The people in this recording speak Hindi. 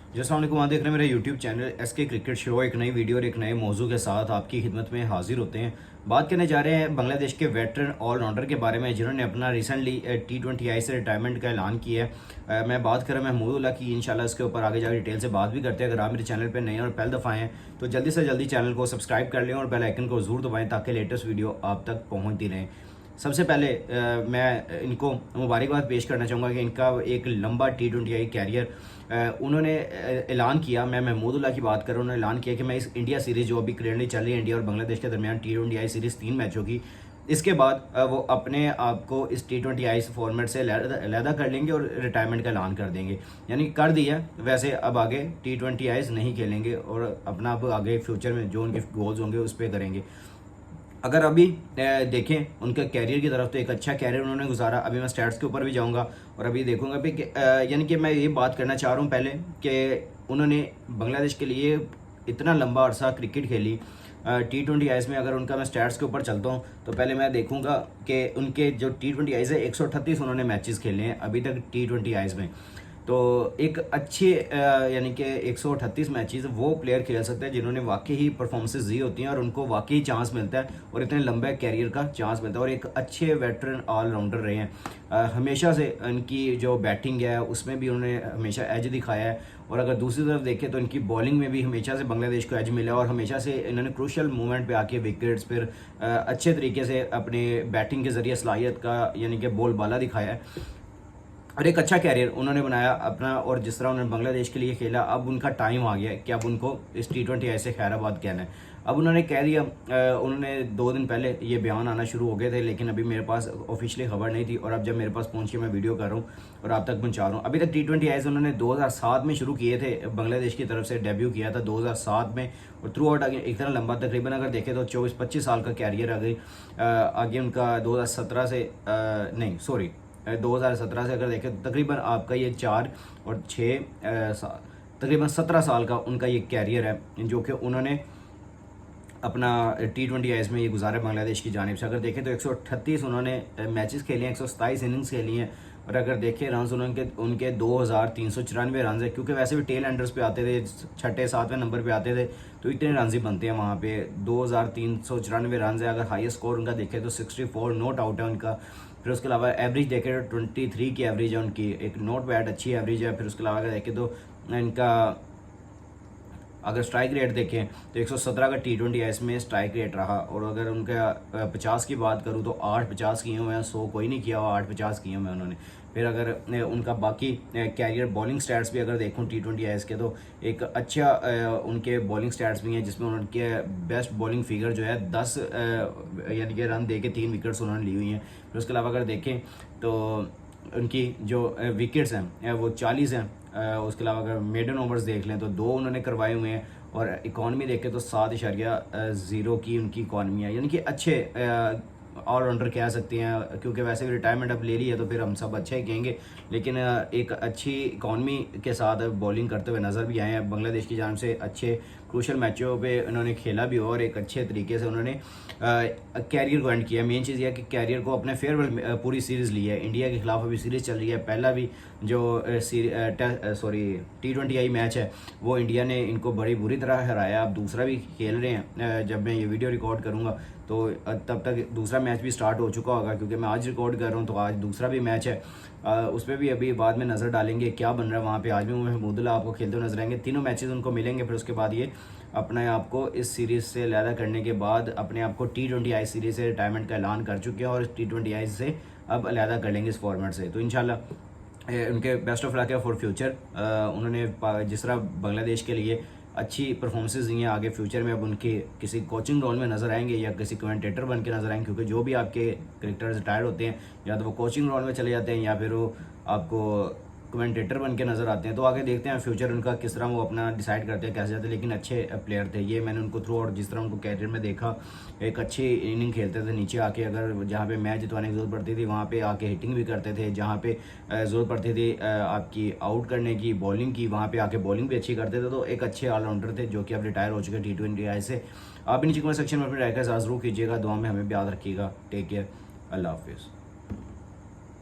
जी अस्सलाम वालेकुम। आप देख रहे हैं मेरा YouTube channel SK cricket show. एक नई वीडियो और एक नए मौजू के साथ आपकी खिदमत में हाजिर होते हैं। बात करने जा रहे हैं बांग्लादेश के वेटरन ऑलराउंडर के बारे में जिन्होंने अपना रिसेंटली T20I से रिटायरमेंट का ऐलान किया है। मैं बात कर रहा हूं महमूदुल्लाह की। इंशाल्लाह इसके ऊपर आगे जाकर डिटेल से बात भी करते हैं। अगर आप मेरे चैनल पर नए हैं और पहली दफ़ा आए हैं तो जल्दी से जल्दी चैनल को सब्सक्राइब कर लें और बेल आइकन को ज़रूर दबाएँ ताकि लेटेस्ट वीडियो आप तक पहुँचती रहें। सबसे पहले मैं इनको मुबारकबाद पेश करना चाहूँगा कि इनका एक लंबा T20I कैरियर उन्होंने ऐलान किया। मैं महमूदुल्लाह की बात कर रहा हूँ। उन्होंने ऐलान किया कि मैं इस इंडिया सीरीज़ जो अभी करेंटली चल रही है इंडिया और बांग्लादेश के दरमियान T20I सीरीज़ 3 मैचों की, इसके बाद वो अपने आप को इस T20I फॉर्मेट से अलहदा कर लेंगे और रिटायरमेंट का ऐलान कर देंगे। यानी कर दिया वैसे अब आगे T20I नहीं खेलेंगे और अपना अब आगे फ्यूचर में जो उनके गोल्स होंगे उस पर करेंगे। अगर अभी देखें उनके कैरियर की तरफ तो एक अच्छा कैरियर उन्होंने गुजारा। अभी मैं स्टैट्स के ऊपर भी जाऊंगा और अभी देखूंगा भी यानी कि मैं ये बात करना चाह रहा हूँ पहले कि उन्होंने बांग्लादेश के लिए इतना लंबा अरसा क्रिकेट खेली। T20I में अगर उनका मैं स्टैट्स के ऊपर चलता हूँ तो पहले मैं देखूंगा कि उनके जो T20I है 138 उन्होंने मैचेस खेले हैं अभी तक T20I में। तो एक अच्छे यानी कि 138 मैचेस वो प्लेयर खेल सकते हैं जिन्होंने वाकई ही परफॉर्मेंसेस दी होती हैं और उनको वाकई चांस मिलता है और इतने लंबे कैरियर का चांस मिलता है और एक अच्छे वेटरन ऑलराउंडर रहे हैं। हमेशा से इनकी जो बैटिंग है उसमें भी उन्होंने हमेशा एज दिखाया है और अगर दूसरी तरफ देखें तो इनकी बॉलिंग में भी हमेशा से बांग्लादेश को एज मिला और हमेशा से इन्होंने क्रूशल मोमेंट पे आके विकेट्स फिर अच्छे तरीके से अपने बैटिंग के जरिए सलाहियत का यानी कि बोल बाला दिखाया है और एक अच्छा कैरियर उन्होंने बनाया अपना। और जिस तरह उन्होंने बांग्लादेश के लिए खेला अब उनका टाइम आ गया है कि अब उनको इस T20I से खैराबाद कहना है। अब उन्होंने कह दिया। उन्होंने 2 दिन पहले ये बयान आना शुरू हो गए थे लेकिन अभी मेरे पास ऑफिशियली खबर नहीं थी और अब जब मेरे पास पहुंच के मैं वीडियो कर रहा हूँ और आप तक पहुँचा रहा हूँ। अभी तक T20I उन्होंने 2007 में शुरू किए थे, बांग्लादेश की तरफ से डेब्यू किया था 2007 में और थ्रू आउट आगे इतना लंबा तकरीबन अगर देखें तो 24-25 साल का कैरियर आगे उनका 2017 से नहीं सॉरी 2017 से अगर देखें तो तकरीबन आपका ये 4 और 6 तकरीबन 17 साल का उनका ये कैरियर है जो कि उन्होंने अपना T20I में ये गुजारा बांग्लादेश की जानिब से। अगर देखें तो 138 उन्होंने मैचेस खेले हैं, 127 इनिंग्स खेली हैं और अगर देखें रन्स उनके 2394 रन है क्योंकि वैसे भी टेल एंडर्स पे आते थे, 6-7वें नंबर पे आते थे तो इतने रन ही बनते हैं वहाँ पे। 2394 रन है। अगर हाईएस्ट स्कोर उनका देखें तो 64 नॉट आउट है उनका। फिर उसके अलावा एवरेज देखें तो 23 की एवरेज है उनकी, एक नॉट बैड अच्छी एवरेज है। फिर उसके अलावा अगर देखें तो इनका अगर स्ट्राइक रेट देखें तो 117 का T20I में स्ट्राइक रेट रहा और अगर उनका 50 की बात करूं तो 8 50 किए हुए हैं, 100 कोई नहीं किया हुआ, 8 50 किए हुए हैं उन्होंने। फिर अगर उनका बाकी कैरियर बॉलिंग स्टैट्स भी अगर देखूं T20I के तो एक अच्छा उनके बॉलिंग स्टैट्स भी हैं जिसमें उनके बेस्ट बॉलिंग फिगर जो है 10 यानी कि रन दे के 3 विकेट्स उन्होंने ली हुई हैं। फिर उसके अलावा अगर देखें तो उनकी जो विकेट्स हैं वो 40 हैं। उसके अलावा अगर मेडन ओवर्स देख लें तो 2 उन्होंने करवाए हुए हैं और इकॉनमी देखें तो 7.0 की उनकी इकॉनमी है। यानी कि अच्छे ऑलराउंडर कह सकते हैं क्योंकि वैसे भी रिटायरमेंट अब ले ली है तो फिर हम सब अच्छा ही कहेंगे लेकिन एक अच्छी इकॉनमी के साथ बॉलिंग करते हुए नज़र भी आए हैं। बांग्लादेश की जान से अच्छे क्रूशल मैचों पे उन्होंने खेला भी और एक अच्छे तरीके से उन्होंने कैरियर को एंड किया। मेन चीज़ यह कि कैरियर को अपने फेयरवेल पूरी सीरीज़ ली है। इंडिया के खिलाफ अभी सीरीज़ चल रही है। पहला भी जो T20I मैच है वो इंडिया ने इनको बड़ी बुरी तरह हराया। अब दूसरा भी खेल रहे हैं। जब मैं ये वीडियो रिकॉर्ड करूँगा तो तब तक दूसरा मैच भी स्टार्ट हो चुका होगा क्योंकि मैं आज रिकॉर्ड कर रहा हूँ तो आज दूसरा भी मैच है। उस पर भी अभी बाद में नज़र डालेंगे क्या बन रहा है वहाँ पे। आज भी महमूदुल्लाह आपको खेलते हुए नजर आएंगे। तीनों मैचेस उनको मिलेंगे। फिर उसके बाद ये अपने आप को इस सीरीज़ से अलहदा करने के बाद अपने आप को T20I सीरीज़ से रिटायरमेंट का ऐलान कर चुके हैं और T20I से अब अलहदा कर लेंगे इस फॉर्मेट से। तो इंशाल्लाह उनके बेस्ट ऑफ लक है फॉर फ्यूचर। उन्होंने जिस तरह बांग्लादेश के लिए अच्छी परफॉर्मेंसेज दी हैं आगे फ्यूचर में अब उनके किसी कोचिंग रोल में नज़र आएंगे या किसी कमेंटेटर बन के नज़र आएंगे क्योंकि जो भी आपके क्रिकेटर्स रिटायर होते हैं या तो वो कोचिंग रोल में चले जाते हैं या फिर वो आपको कमेंटेटर बन के नज़र आते हैं। तो आगे देखते हैं फ्यूचर उनका किस तरह वो अपना डिसाइड करते हैं कैसे जाते हैं। लेकिन अच्छे प्लेयर थे ये, मैंने उनको थ्रू और जिस तरह उनको कैरियर में देखा एक अच्छी इनिंग खेलते थे नीचे आके। अगर जहाँ पे मैच जितवाने की जरूरत पड़ती थी वहाँ पे आके हिटिंग भी करते थे, जहाँ पे ज़रूरत पड़ती थी आपकी आउट करने की बॉलिंग की वहाँ पे आके बॉलिंग भी अच्छी करते थे। तो एक अच्छे ऑलराउंडर थे जो कि अब रिटायर हो चुके T20I से। आप नीचे कमेंट सेक्शन में अपने राय का ज़रूर कीजिएगा। दुआ में हमें भी याद रखिएगा। टेक केयर, अल्लाह हाफिज़।